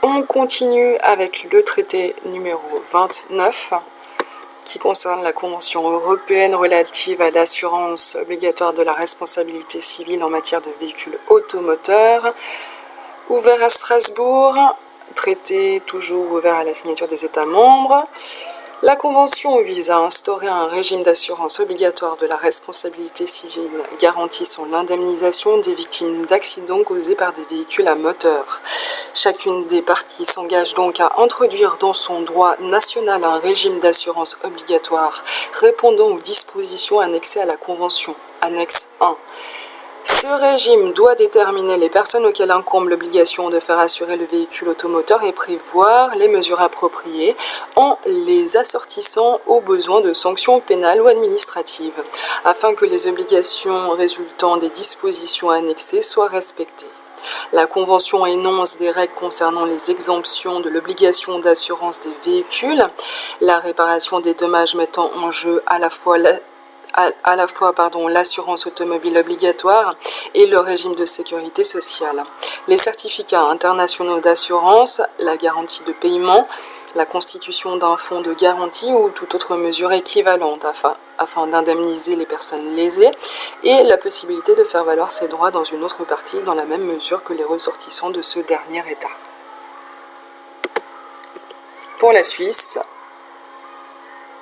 On continue avec le traité numéro 29 qui concerne la Convention européenne relative à l'assurance obligatoire de la responsabilité civile en matière de véhicules automoteurs, ouvert à Strasbourg, traité toujours ouvert à la signature des États membres. La Convention vise à instaurer un régime d'assurance obligatoire de la responsabilité civile garantissant l'indemnisation des victimes d'accidents causés par des véhicules à moteur. Chacune des parties s'engage donc à introduire dans son droit national un régime d'assurance obligatoire répondant aux dispositions annexées à la Convention. Annexe 1. Ce régime doit déterminer les personnes auxquelles incombe l'obligation de faire assurer le véhicule automoteur et prévoir les mesures appropriées en les assortissant aux besoins de sanctions pénales ou administratives, afin que les obligations résultant des dispositions annexées soient respectées. La Convention énonce des règles concernant les exemptions de l'obligation d'assurance des véhicules, la réparation des dommages mettant en jeu à la fois l'assurance automobile obligatoire et le régime de sécurité sociale, les certificats internationaux d'assurance, la garantie de paiement, la constitution d'un fonds de garantie ou toute autre mesure équivalente afin d'indemniser les personnes lésées et la possibilité de faire valoir ses droits dans une autre partie dans la même mesure que les ressortissants de ce dernier État. Pour la Suisse,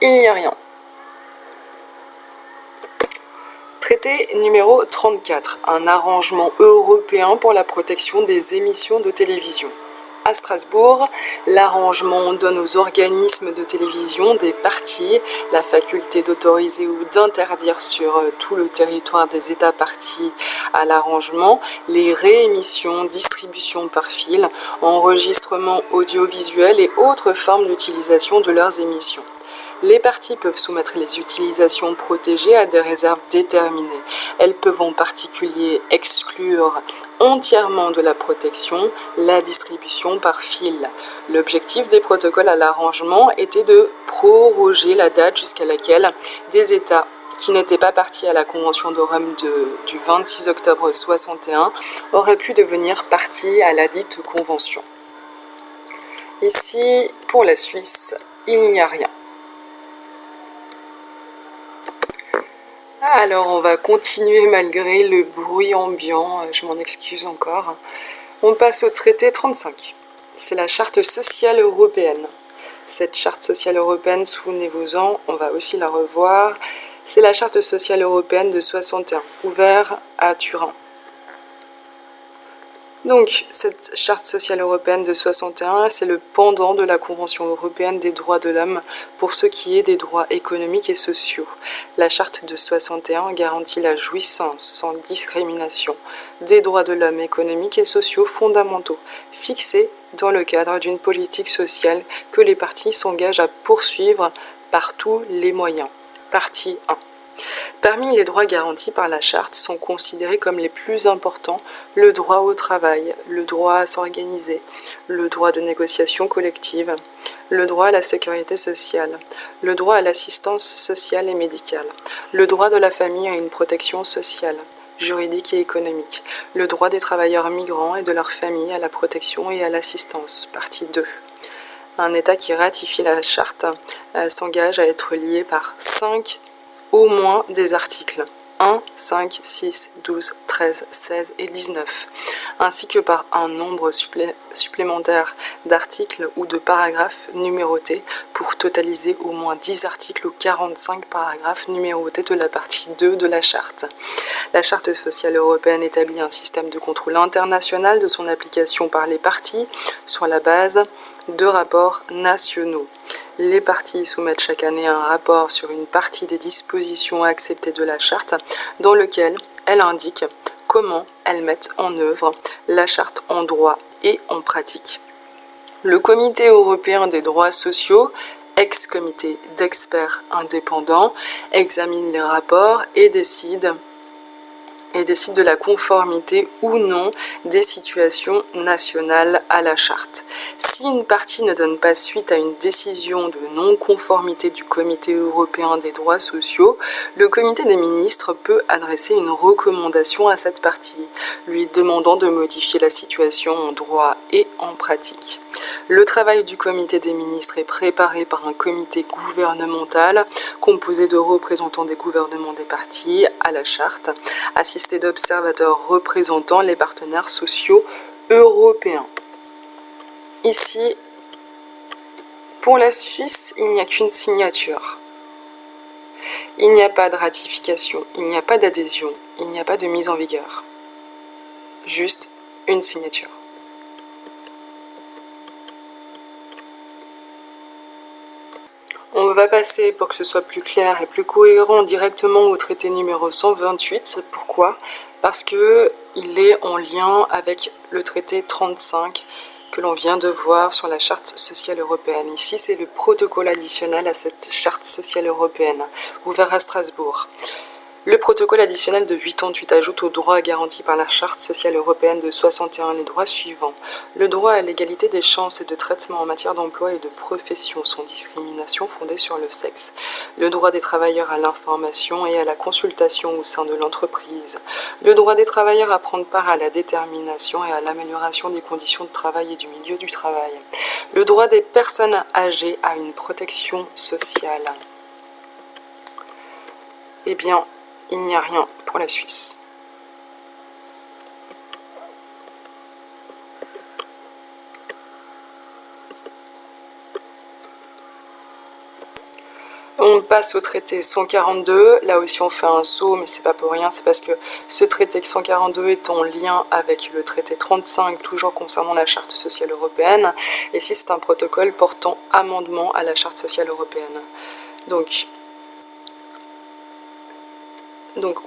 il n'y a rien. Traité numéro 34, un arrangement européen pour la protection des émissions de télévision. À Strasbourg, l'arrangement donne aux organismes de télévision des parties la faculté d'autoriser ou d'interdire sur tout le territoire des États parties à l'arrangement les réémissions, distributions par fil, enregistrements audiovisuels et autres formes d'utilisation de leurs émissions. Les parties peuvent soumettre les utilisations protégées à des réserves déterminées. Elles peuvent en particulier exclure entièrement de la protection la distribution par fil. L'objectif des protocoles à l'arrangement était de proroger la date jusqu'à laquelle des États qui n'étaient pas partis à la Convention de Rome du 26 octobre 1961 auraient pu devenir parties à la dite Convention. Ici, pour la Suisse, il n'y a rien. Alors on va continuer malgré le bruit ambiant, je m'en excuse encore. On passe au traité 35. C'est la charte sociale européenne. Cette charte sociale européenne, souvenez-vous-en, on va aussi la revoir. C'est la charte sociale européenne de 61, ouverte à Turin. Donc, cette charte sociale européenne de 61, c'est le pendant de la Convention européenne des droits de l'homme pour ce qui est des droits économiques et sociaux. La charte de 61 garantit la jouissance sans discrimination des droits de l'homme économiques et sociaux fondamentaux, fixés dans le cadre d'une politique sociale que les parties s'engagent à poursuivre par tous les moyens. Partie 1. Parmi les droits garantis par la Charte sont considérés comme les plus importants le droit au travail, le droit à s'organiser, le droit de négociation collective, le droit à la sécurité sociale, le droit à l'assistance sociale et médicale, le droit de la famille à une protection sociale, juridique et économique, le droit des travailleurs migrants et de leurs familles à la protection et à l'assistance. Partie 2. Un État qui ratifie la Charte s'engage à être lié par 5 au moins des articles 1, 5, 6, 12, 13, 16 et 19, ainsi que par un nombre supplémentaire d'articles ou de paragraphes numérotés pour totaliser au moins 10 articles ou 45 paragraphes numérotés de la partie 2 de la Charte. La Charte sociale européenne établit un système de contrôle international de son application par les parties sur la base de rapports nationaux. Les parties soumettent chaque année un rapport sur une partie des dispositions acceptées de la Charte, dans lequel elles indiquent comment elles mettent en œuvre la Charte en droit et en pratique. Le Comité européen des droits sociaux, ex-comité d'experts indépendants, examine les rapports et décide de la conformité ou non des situations nationales à la Charte. Si une partie ne donne pas suite à une décision de non-conformité du Comité européen des droits sociaux, le Comité des ministres peut adresser une recommandation à cette partie, lui demandant de modifier la situation en droit et en pratique. Le travail du Comité des ministres est préparé par un comité gouvernemental composé de représentants des gouvernements des parties à la charte, assisté d'observateurs représentant les partenaires sociaux européens. Ici, pour la Suisse, il n'y a qu'une signature. Il n'y a pas de ratification, il n'y a pas d'adhésion, il n'y a pas de mise en vigueur. Juste une signature. On va passer, pour que ce soit plus clair et plus cohérent, directement au traité numéro 128. Pourquoi? Parce qu'il est en lien avec le traité 35 que l'on vient de voir sur la Charte sociale européenne. Ici, c'est le protocole additionnel à cette Charte sociale européenne, ouvert à Strasbourg. Le protocole additionnel de 88 ajoute aux droits garantis par la Charte sociale européenne de 61 les droits suivants. Le droit à l'égalité des chances et de traitement en matière d'emploi et de profession sans discrimination fondée sur le sexe. Le droit des travailleurs à l'information et à la consultation au sein de l'entreprise. Le droit des travailleurs à prendre part à la détermination et à l'amélioration des conditions de travail et du milieu du travail. Le droit des personnes âgées à une protection sociale. Eh bien, il n'y a rien pour la Suisse. On passe au traité 142, là aussi on fait un saut, mais c'est pas pour rien, c'est parce que ce traité 142 est en lien avec le traité 35, toujours concernant la Charte sociale européenne, et ici c'est un protocole portant amendement à la Charte sociale européenne. Donc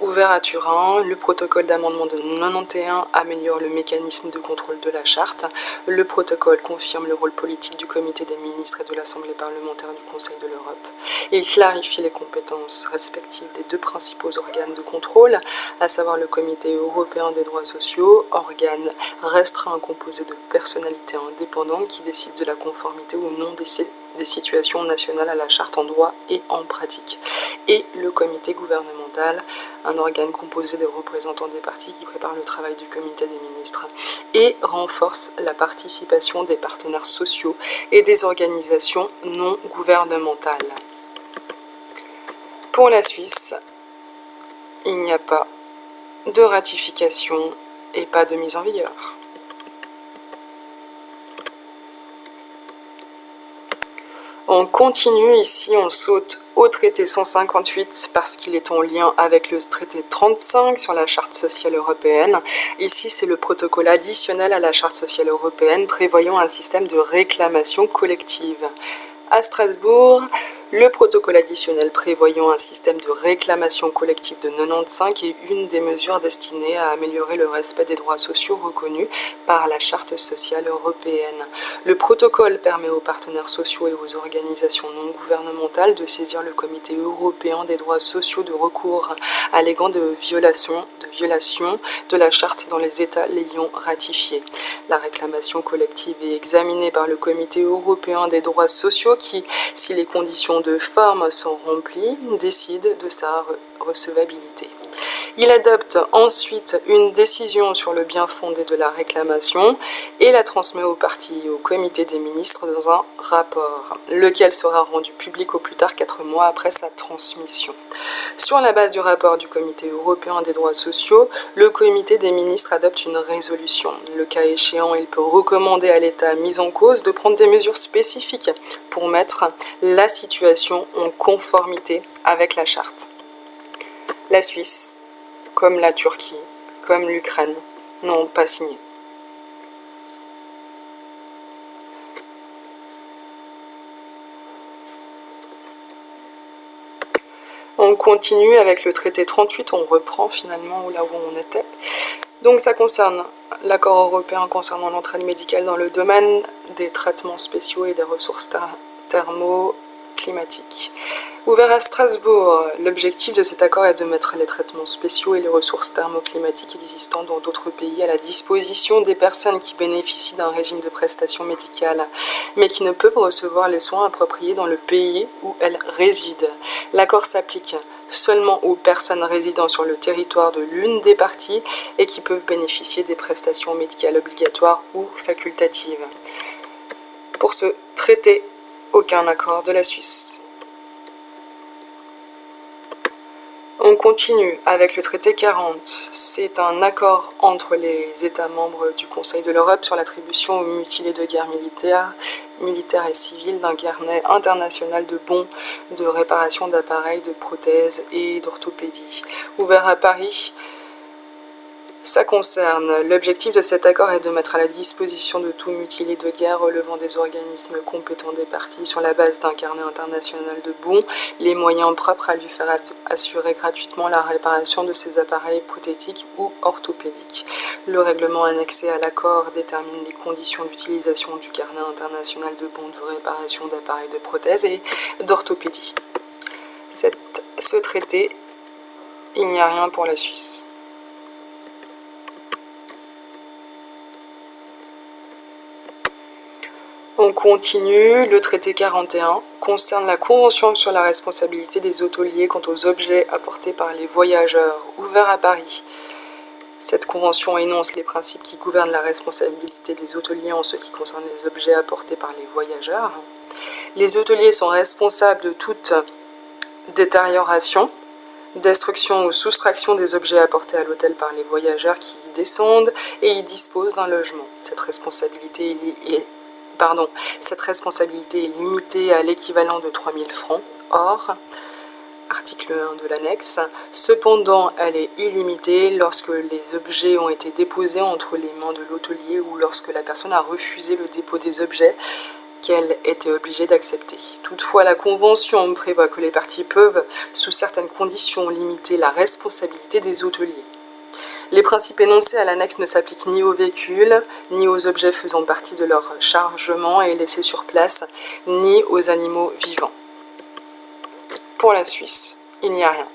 ouvert à Turin, le protocole d'amendement de 91 améliore le mécanisme de contrôle de la charte. Le protocole confirme le rôle politique du comité des ministres et de l'Assemblée parlementaire du Conseil de l'Europe. Il clarifie les compétences respectives des deux principaux organes de contrôle, à savoir le comité européen des droits sociaux, organe restreint composé de personnalités indépendantes qui décident de la conformité ou non des situations nationales à la charte en droit et en pratique, et le comité gouvernemental, un organe composé de représentants des partis qui prépare le travail du comité des ministres et renforce la participation des partenaires sociaux et des organisations non gouvernementales. Pour la Suisse, il n'y a pas de ratification et pas de mise en vigueur. On continue ici, on saute au traité 158 parce qu'il est en lien avec le traité 35 sur la Charte sociale européenne. Ici, c'est le protocole additionnel à la Charte sociale européenne prévoyant un système de réclamation collective. À Strasbourg, le protocole additionnel prévoyant un système de réclamation collective de 95 est une des mesures destinées à améliorer le respect des droits sociaux reconnus par la Charte sociale européenne. Le protocole permet aux partenaires sociaux et aux organisations non gouvernementales de saisir le Comité européen des droits sociaux de recours alléguant de violation de la Charte dans les États l'ayant ratifiée. La réclamation collective est examinée par le Comité européen des droits sociaux qui, si les conditions de forme sont remplies, décide de sa recevabilité. Il adopte ensuite une décision sur le bien fondé de la réclamation et la transmet aux parties et au comité des ministres dans un rapport, lequel sera rendu public au plus tard 4 mois après sa transmission. Sur la base du rapport du Comité européen des droits sociaux, le comité des ministres adopte une résolution. Le cas échéant, il peut recommander à l'État mis en cause de prendre des mesures spécifiques pour mettre la situation en conformité avec la charte. La Suisse, comme la Turquie, comme l'Ukraine, n'ont pas signé. On continue avec le traité 38, on reprend finalement là où on était. Donc ça concerne l'accord européen concernant l'entraide médicale dans le domaine des traitements spéciaux et des ressources climatique. Ouvert à Strasbourg, l'objectif de cet accord est de mettre les traitements spéciaux et les ressources thermoclimatiques existants dans d'autres pays à la disposition des personnes qui bénéficient d'un régime de prestations médicales, mais qui ne peuvent recevoir les soins appropriés dans le pays où elles résident. L'accord s'applique seulement aux personnes résidant sur le territoire de l'une des parties et qui peuvent bénéficier des prestations médicales obligatoires ou facultatives. Pour ce traité, aucun accord de la Suisse. On continue avec le traité 40. C'est un accord entre les États membres du Conseil de l'Europe sur l'attribution aux mutilés de guerre militaires et civils d'un carnet international de bons de réparation d'appareils, de prothèses et d'orthopédie. Ouvert à Paris, ça concerne. L'objectif de cet accord est de mettre à la disposition de tout mutilé de guerre relevant des organismes compétents des parties sur la base d'un carnet international de bons les moyens propres à lui faire assurer gratuitement la réparation de ses appareils prothétiques ou orthopédiques. Le règlement annexé à l'accord détermine les conditions d'utilisation du carnet international de bons de réparation d'appareils de prothèses et d'orthopédie. Ce traité, il n'y a rien pour la Suisse. On continue, le traité 41 concerne la Convention sur la responsabilité des hôteliers quant aux objets apportés par les voyageurs, ouvert à Paris. Cette convention énonce les principes qui gouvernent la responsabilité des hôteliers en ce qui concerne les objets apportés par les voyageurs. Les hôteliers sont responsables de toute détérioration, destruction ou soustraction des objets apportés à l'hôtel par les voyageurs qui y descendent et y disposent d'un logement. Cette responsabilité est limitée à l'équivalent de 3 000 francs, or, article 1 de l'annexe. Cependant, elle est illimitée lorsque les objets ont été déposés entre les mains de l'hôtelier ou lorsque la personne a refusé le dépôt des objets qu'elle était obligée d'accepter. Toutefois, la Convention prévoit que les parties peuvent, sous certaines conditions, limiter la responsabilité des hôteliers. Les principes énoncés à l'annexe ne s'appliquent ni aux véhicules, ni aux objets faisant partie de leur chargement et laissés sur place, ni aux animaux vivants. Pour la Suisse, il n'y a rien.